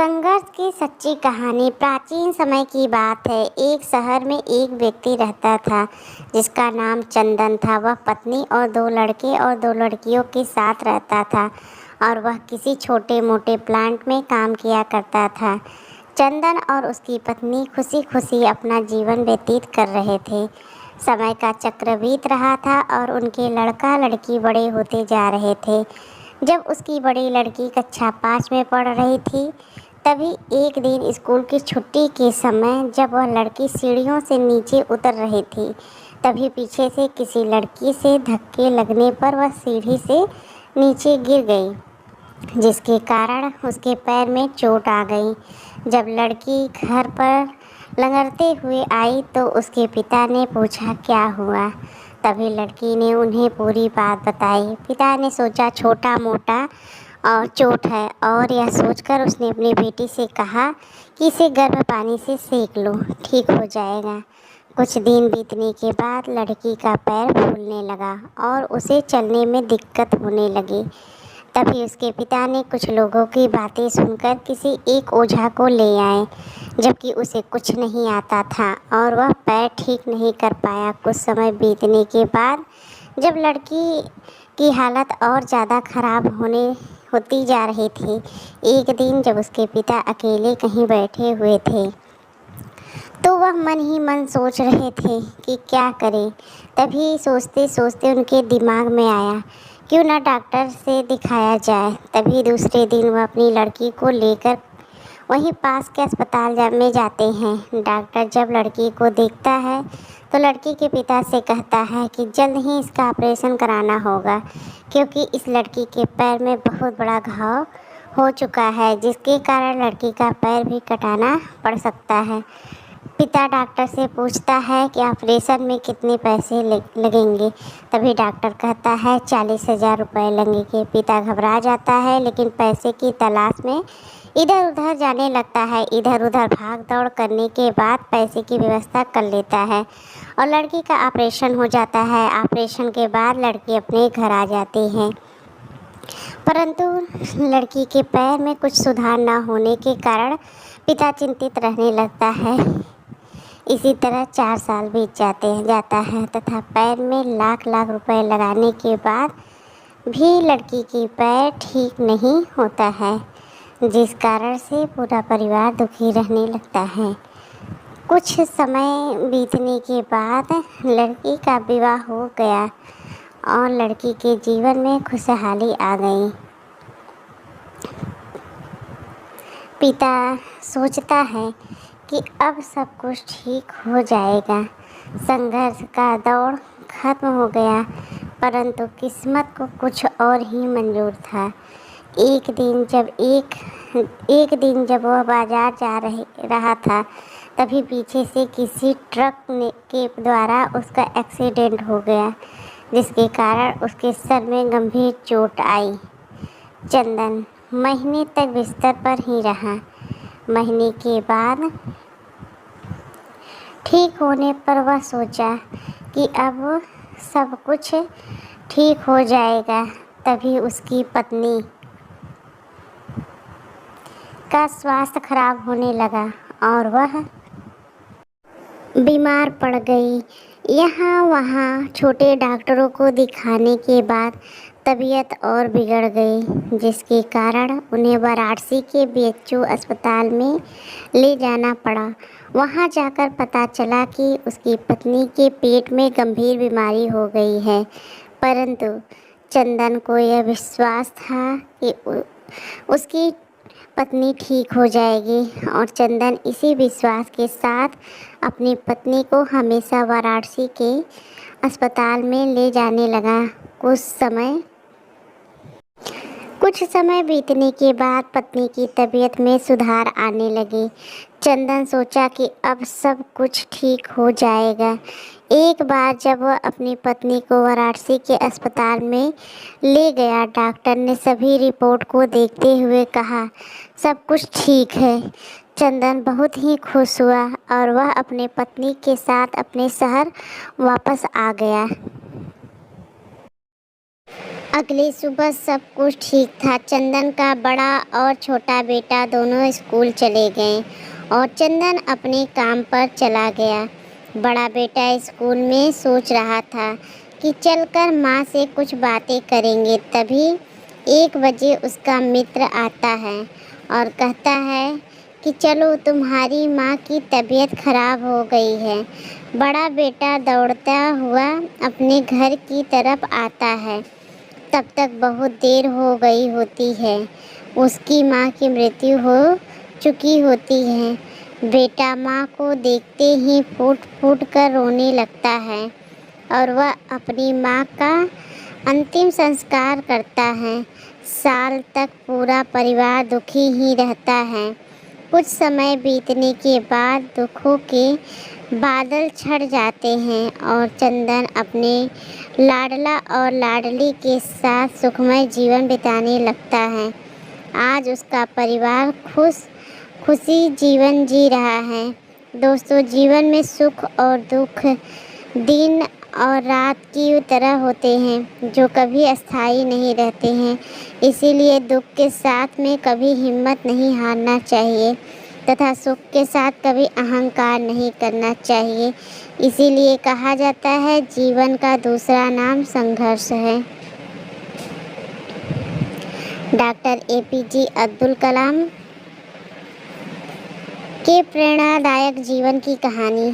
संघर्ष की सच्ची कहानी प्राचीन समय की बात है। एक शहर में एक व्यक्ति रहता था जिसका नाम चंदन था। वह पत्नी और दो लड़के और दो लड़कियों के साथ रहता था और वह किसी छोटे मोटे प्लांट में काम किया करता था। चंदन और उसकी पत्नी खुशी खुशी अपना जीवन व्यतीत कर रहे थे। समय का चक्र बीत रहा था और उनके लड़का लड़की बड़े होते जा रहे थे। जब उसकी बड़ी लड़की कक्षा 5 में पढ़ रही थी, तभी एक दिन स्कूल की छुट्टी के समय जब वह लड़की सीढ़ियों से नीचे उतर रही थी, तभी पीछे से किसी लड़की से धक्के लगने पर वह सीढ़ी से नीचे गिर गई, जिसके कारण उसके पैर में चोट आ गई। जब लड़की घर पर लंगड़ते हुए आई तो उसके पिता ने पूछा क्या हुआ। तभी लड़की ने उन्हें पूरी बात बताई। पिता ने सोचा छोटा मोटा और चोट है और यह सोचकर उसने अपनी बेटी से कहा कि इसे गर्म पानी से सेक लो, ठीक हो जाएगा। कुछ दिन बीतने के बाद लड़की का पैर फूलने लगा और उसे चलने में दिक्कत होने लगी। तभी उसके पिता ने कुछ लोगों की बातें सुनकर किसी एक ओझा को ले आए, जबकि उसे कुछ नहीं आता था और वह पैर ठीक नहीं कर पाया। कुछ समय बीतने के बाद जब लड़की की हालत और ज़्यादा खराब होती जा रही थी, एक दिन जब उसके पिता अकेले कहीं बैठे हुए थे तो वह मन ही मन सोच रहे थे कि क्या करें। तभी सोचते सोचते उनके दिमाग में आया क्यों ना डॉक्टर से दिखाया जाए। तभी दूसरे दिन वह अपनी लड़की को लेकर वहीं पास के अस्पताल में जाते हैं। डॉक्टर जब लड़की को देखता है तो लड़की के पिता से कहता है कि जल्द ही इसका ऑपरेशन कराना होगा, क्योंकि इस लड़की के पैर में बहुत बड़ा घाव हो चुका है, जिसके कारण लड़की का पैर भी कटाना पड़ सकता है। पिता डॉक्टर से पूछता है कि ऑपरेशन में कितने पैसे लगेंगे। तभी डॉक्टर कहता है 40,000 रुपये लगेंगे। पिता घबरा जाता है, लेकिन पैसे की तलाश में इधर उधर जाने लगता है। इधर उधर भाग दौड़ करने के बाद पैसे की व्यवस्था कर लेता है और लड़की का ऑपरेशन हो जाता है। ऑपरेशन के बाद लड़की अपने घर आ जाती है, परंतु लड़की के पैर में कुछ सुधार न होने के कारण पिता चिंतित रहने लगता है। इसी तरह 4 साल बीत जाता है तथा पैर में लाख लाख रुपए लगाने के बाद भी लड़की की पैर ठीक नहीं होता है, जिस कारण से पूरा परिवार दुखी रहने लगता है। कुछ समय बीतने के बाद लड़की का विवाह हो गया और लड़की के जीवन में खुशहाली आ गई। पिता सोचता है कि अब सब कुछ ठीक हो जाएगा। संघर्ष का दौर खत्म हो गया, परंतु किस्मत को कुछ और ही मंजूर था। एक दिन जब वह बाजार जा रहा था, तभी पीछे से किसी ट्रक के द्वारा उसका एक्सीडेंट हो गया, जिसके कारण उसके सर में गंभीर चोट आई। चंदन महीने तक बिस्तर पर ही रहा। महीने के बाद ठीक होने पर वह सोचा कि अब सब कुछ ठीक हो जाएगा। तभी उसकी पत्नी का स्वास्थ्य खराब होने लगा और वह बीमार पड़ गई। यहाँ वहाँ छोटे डॉक्टरों को दिखाने के बाद तबीयत और बिगड़ गई, जिसके कारण उन्हें वाराणसी के बीएचयू अस्पताल में ले जाना पड़ा। वहाँ जाकर पता चला कि उसकी पत्नी के पेट में गंभीर बीमारी हो गई है, परंतु चंदन को यह विश्वास था कि उसकी पत्नी ठीक हो जाएगी और चंदन इसी विश्वास के साथ अपनी पत्नी को हमेशा वाराणसी के अस्पताल में ले जाने लगा। कुछ समय बीतने के बाद पत्नी की तबीयत में सुधार आने लगी। चंदन सोचा कि अब सब कुछ ठीक हो जाएगा। एक बार जब वह अपनी पत्नी को वाराणसी के अस्पताल में ले गया, डॉक्टर ने सभी रिपोर्ट को देखते हुए कहा सब कुछ ठीक है। चंदन बहुत ही खुश हुआ और वह अपने पत्नी के साथ अपने शहर वापस आ गया। अगली सुबह सब कुछ ठीक था। चंदन का बड़ा और छोटा बेटा दोनों स्कूल चले गए और चंदन अपने काम पर चला गया। बड़ा बेटा स्कूल में सोच रहा था कि चलकर माँ से कुछ बातें करेंगे। तभी 1 बजे उसका मित्र आता है और कहता है कि चलो, तुम्हारी माँ की तबीयत खराब हो गई है। बड़ा बेटा दौड़ता हुआ अपने घर की तरफ आता है। तब तक बहुत देर हो गई होती है। उसकी माँ की मृत्यु हो चुकी होती है। बेटा माँ को देखते ही फूट फूट कर रोने लगता है और वह अपनी माँ का अंतिम संस्कार करता है। साल तक पूरा परिवार दुखी ही रहता है। कुछ समय बीतने के बाद दुखों के बादल छट जाते हैं और चंदन अपने लाडला और लाडली के साथ सुखमय जीवन बिताने लगता है। आज उसका परिवार खुशी जीवन जी रहा है। दोस्तों, जीवन में सुख और दुख दिन और रात की तरह होते हैं, जो कभी अस्थायी नहीं रहते हैं। इसीलिए दुख के साथ में कभी हिम्मत नहीं हारना चाहिए तथा सुख के साथ कभी अहंकार नहीं करना चाहिए। इसीलिए कहा जाता है, जीवन का दूसरा नाम संघर्ष है। डॉक्टर APJ अब्दुल कलाम के प्रेरणादायक जीवन की कहानी।